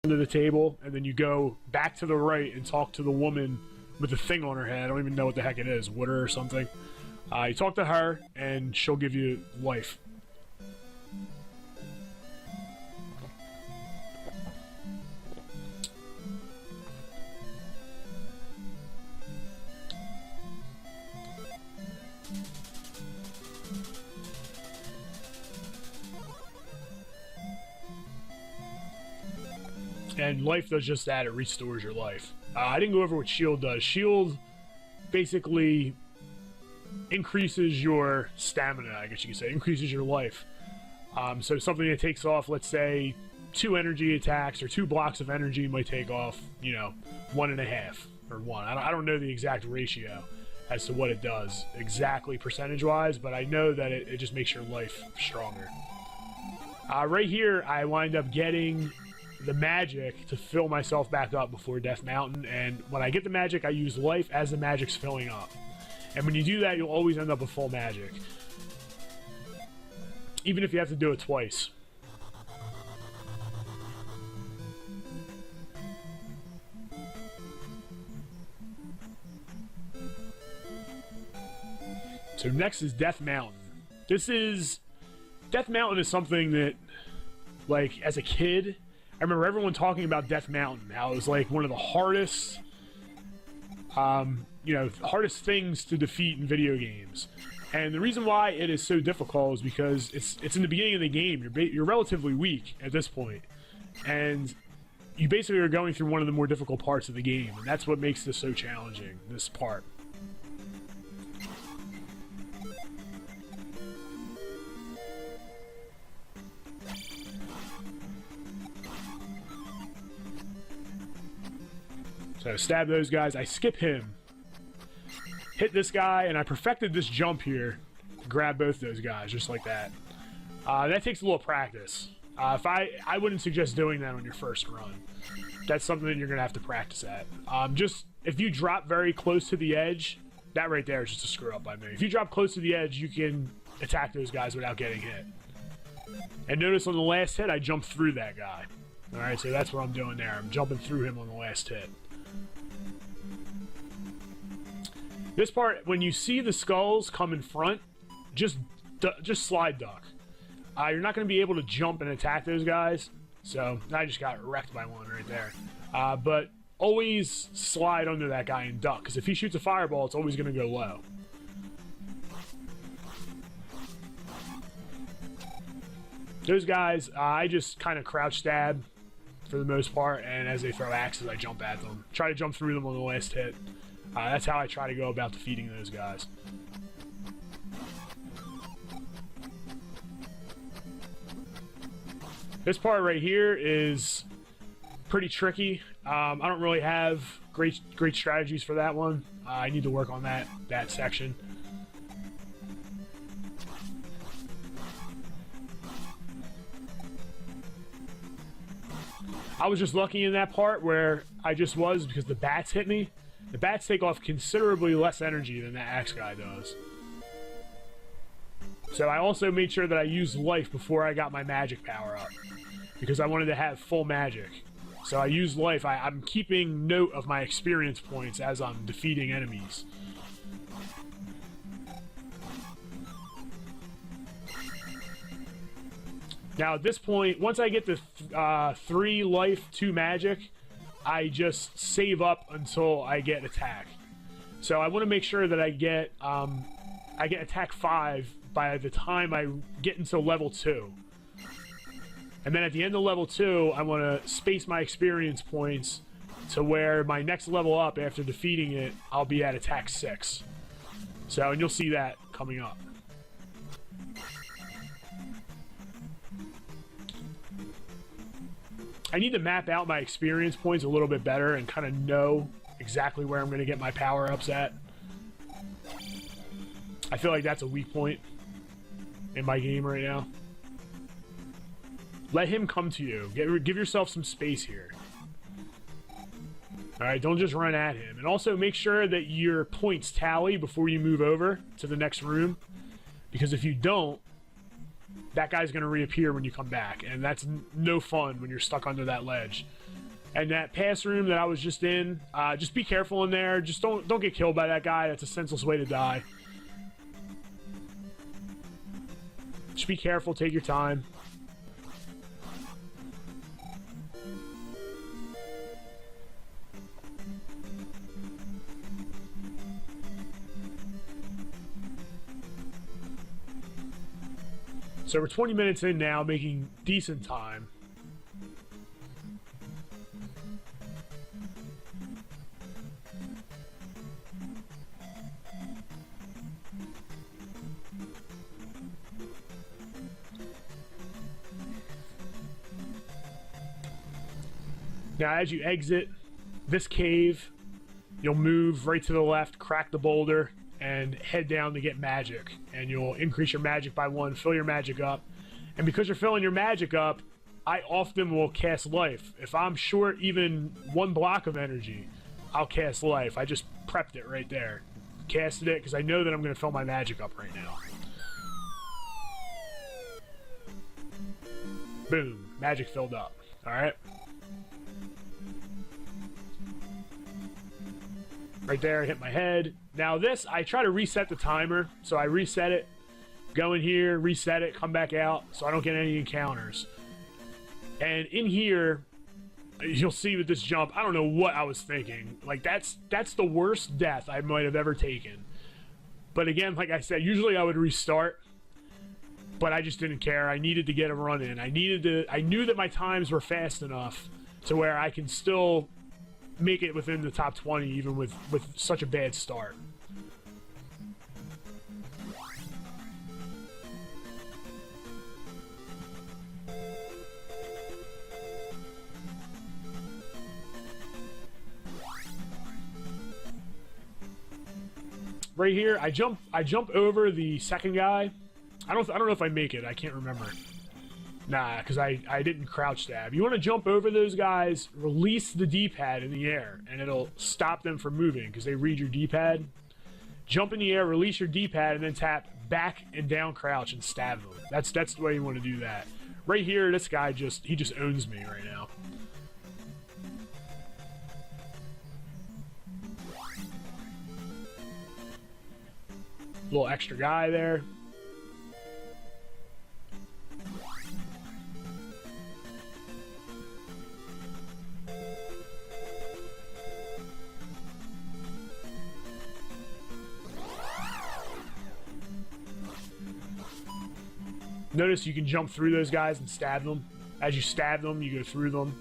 to the table, and then you go back to the right and talk to the woman with the thing on her head. I don't even know what the heck it is, water or something. You talk to her, and she'll give you life. And life does just that, it restores your life. I didn't go over what shield does. Shield basically increases your stamina, I guess you could say, increases your life. So something that takes off, let's say, 2 energy attacks or 2 blocks of energy might take off, you know, 1.5 or 1. I don't know the exact ratio as to what it does exactly percentage-wise, but I know that it just makes your life stronger. Right here, I wind up getting the magic to fill myself back up before Death Mountain, and when I get the magic, I use life as the magic's filling up. And when you do that, you'll always end up with full magic, even if you have to do it twice. So next is Death Mountain. Death Mountain is something that, like, as a kid, I remember everyone talking about Death Mountain, how it was like one of the hardest, you know, hardest things to defeat in video games. And the reason why it is so difficult is because it's in the beginning of the game. You're relatively weak at this point, and you basically are going through one of the more difficult parts of the game, and that's what makes this so challenging, this part. So stab those guys, I skip him, hit this guy, and I perfected this jump here to grab both those guys, just like that. That takes a little practice. I wouldn't suggest doing that on your first run. That's something that you're going to have to practice at. Just, if you drop very close to the edge, that right there is just a screw up by me. If you drop close to the edge, you can attack those guys without getting hit. And notice on the last hit, I jumped through that guy. Alright, so that's what I'm doing there. I'm jumping through him on the last hit. This part, when you see the skulls come in front, just slide duck. You're not going to be able to jump and attack those guys, so I just got wrecked by one right there. But always slide under that guy and duck, because if he shoots a fireball, it's always going to go low. Those guys, I just kind of crouch stab for the most part, and as they throw axes, I jump at them. Try to jump through them on the last hit. That's how I try to go about defeating those guys. This part right here is pretty tricky. I don't really have great strategies for that one. I need to work on that section. I was just lucky in that part where I just was, because the bats hit me. The bats take off considerably less energy than that axe guy does. So I also made sure that I used life before I got my magic power up, because I wanted to have full magic. So I used life. I'm keeping note of my experience points as I'm defeating enemies. Now at this point, once I get to 3 life, 2 magic, I just save up until I get attack. So I want to make sure that I get attack 5 by the time I get into level 2. And then at the end of level 2, I want to space my experience points to where my next level up after defeating it, I'll be at attack 6. So, and you'll see that coming up. I need to map out my experience points a little bit better and kind of know exactly where I'm going to get my power-ups at. I feel like that's a weak point in my game right now. Let him come to you. Give yourself some space here. Alright, don't just run at him. And also make sure that your points tally before you move over to the next room. Because if you don't, that guy's going to reappear when you come back. And that's no fun when you're stuck under that ledge. And that pass room that I was just in, just be careful in there. Just don't get killed by that guy. That's a senseless way to die. Just be careful, take your time. So we're 20 minutes in now, making decent time. Now, as you exit this cave, you'll move right to the left, crack the boulder, and head down to get magic. And you'll increase your magic by 1, fill your magic up. And because you're filling your magic up, I often will cast life. If I'm short even 1 block of energy, I'll cast life. I just prepped it right there. Casted it because I know that I'm going to fill my magic up right now. Boom. Magic filled up. Alright. Right there, I hit my head. Now this, I try to reset the timer. So I reset it, go in here, reset it, come back out, so I don't get any encounters. And in here, you'll see with this jump, I don't know what I was thinking. Like, that's the worst death I might have ever taken. But again, like I said, usually I would restart, but I just didn't care. I needed to get a run in. I knew that my times were fast enough to where I can still make it within the top 20 even with such a bad start. Right here, I jump over the second guy. I don't know if I make it. I can't remember. Nah, because I didn't crouch stab. You want to jump over those guys, release the D-pad in the air, and it'll stop them from moving because they read your D-pad. Jump in the air, release your D-pad, and then tap back and down crouch and stab them. That's the way you want to do that. Right here, this guy he just owns me right now. Little extra guy there. Notice you can jump through those guys and stab them. As you stab them, you go through them.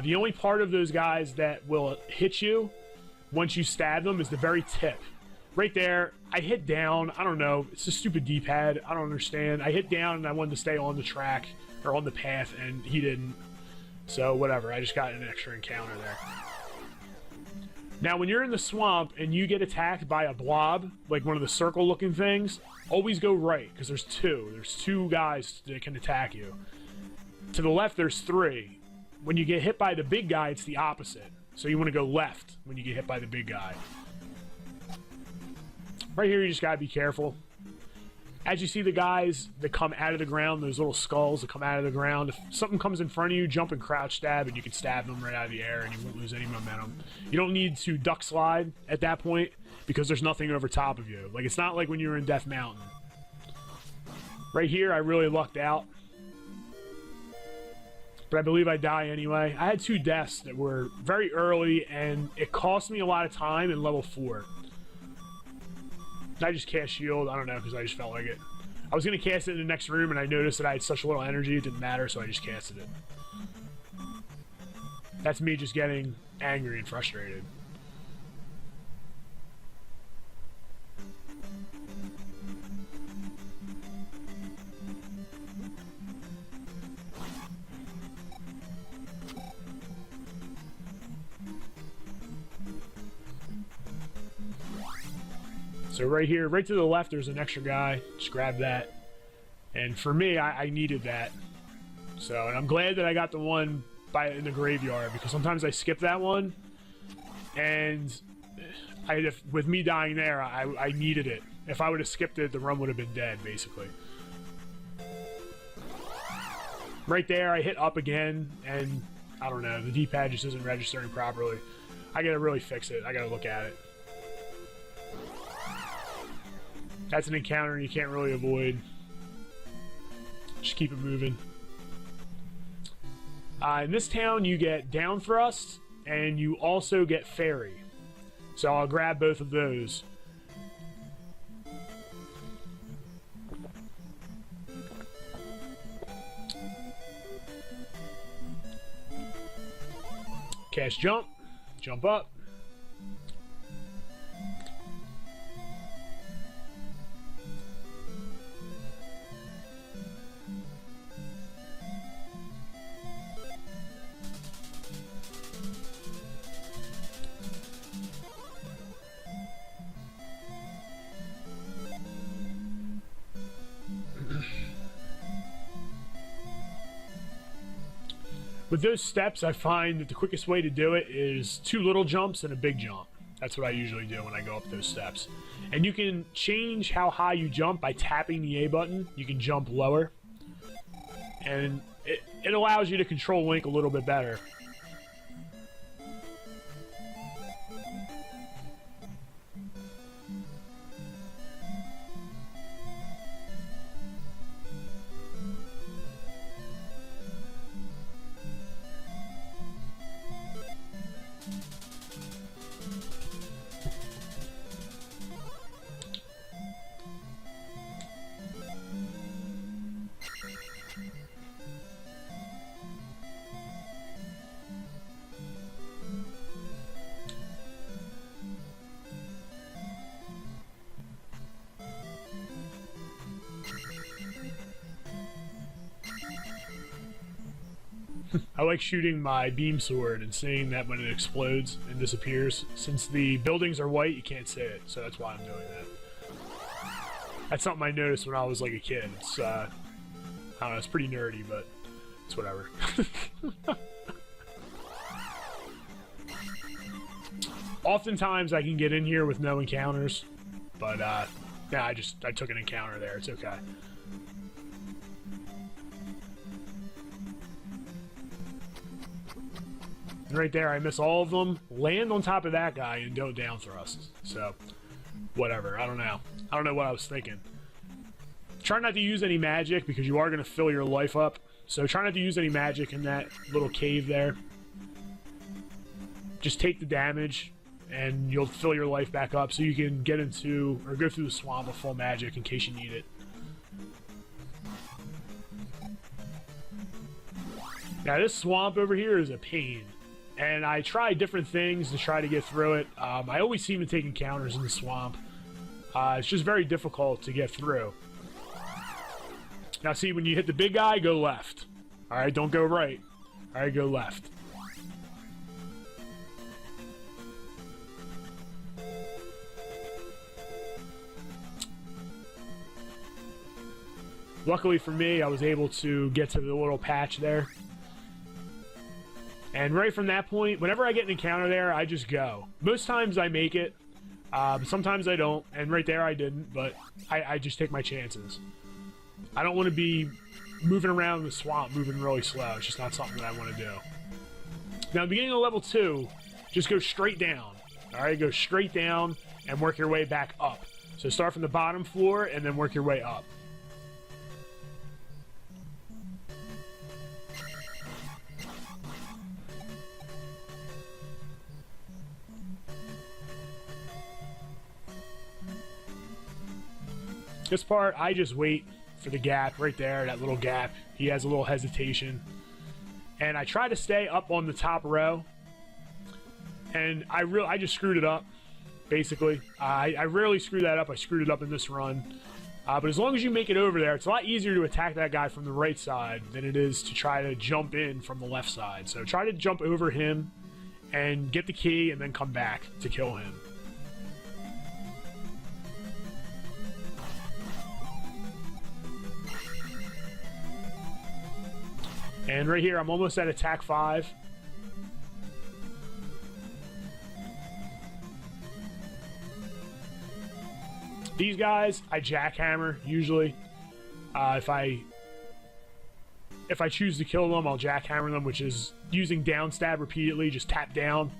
The only part of those guys that will hit you once you stab them is the very tip. Right there, I hit down. I don't know. It's a stupid D-pad. I don't understand. I hit down and I wanted to stay on the track or on the path, and he didn't. So whatever. I just got an extra encounter there. Now, when you're in the swamp and you get attacked by a blob, like one of the circle-looking things, always go right, because there's 2. There's 2 guys that can attack you. To the left, there's 3. When you get hit by the big guy, it's the opposite. So you want to go left when you get hit by the big guy. Right here, you just gotta be careful. As you see the guys that come out of the ground, those little skulls that come out of the ground, if something comes in front of you, jump and crouch stab, and you can stab them right out of the air, and you won't lose any momentum. You don't need to duck slide at that point, because there's nothing over top of you. Like, it's not like when you were in Death Mountain. Right here, I really lucked out. But I believe I die anyway. I had 2 deaths that were very early, and it cost me a lot of time in level 4. I just cast shield. I don't know, because I just felt like it. I was going to cast it in the next room, and I noticed that I had such little energy, it didn't matter, so I just casted it. That's me just getting angry and frustrated. So right here, right to the left, there's an extra guy. Just grab that. And for me, I needed that. So, and I'm glad that I got the one in the graveyard, because sometimes I skip that one. And with me dying there, I needed it. If I would have skipped it, the run would have been dead, basically. Right there, I hit up again, and I don't know. The D-pad just isn't registering properly. I gotta really fix it. I gotta look at it. That's an encounter you can't really avoid. Just keep it moving. In this town, you get down thrust, and you also get fairy. So I'll grab both of those. Cast jump, jump up. With those steps, I find that the quickest way to do it is 2 little jumps and a big jump. That's what I usually do when I go up those steps. And you can change how high you jump by tapping the A button. You can jump lower. And it allows you to control Link a little bit better. I like shooting my beam sword and seeing that when it explodes and disappears. Since the buildings are white, you can't see it, so that's why I'm doing that. That's something I noticed when I was like a kid. It's, I don't know, it's pretty nerdy, but it's whatever. Oftentimes I can get in here with no encounters, but yeah, I took an encounter there. It's okay. And right there, I miss all of them, land on top of that guy, and don't down thrust. So, whatever. I don't know. I don't know what I was thinking. Try not to use any magic, because you are going to fill your life up. So try not to use any magic in that little cave there. Just take the damage, and you'll fill your life back up, so you can get into, or go through the swamp with full magic in case you need it. Now this swamp over here is a pain. And I try different things to try to get through it. I always seem to take encounters in the swamp. It's just very difficult to get through. Now see, when you hit the big guy, go left. Alright, don't go right. Alright, go left. Luckily for me, I was able to get to the little patch there. And right from that point, whenever I get an encounter there, I just go. Most times I make it, sometimes I don't, and right there I didn't, but I just take my chances. I don't want to be moving around the swamp, moving really slow. It's just not something that I want to do. Now, at the beginning of level 2, just go straight down. Alright, go straight down and work your way back up. So start from the bottom floor and then work your way up. This part, I just wait for the gap right there, that little gap. He has a little hesitation. And I try to stay up on the top row. And I just screwed it up, basically. I rarely screw that up. I screwed it up in this run. But as long as you make it over there, it's a lot easier to attack that guy from the right side than it is to try to jump in from the left side. So try to jump over him and get the key and then come back to kill him. And right here, I'm almost at attack 5. These guys, I jackhammer, usually. If I if I choose to kill them, I'll jackhammer them, which is using down stab repeatedly, just tap down.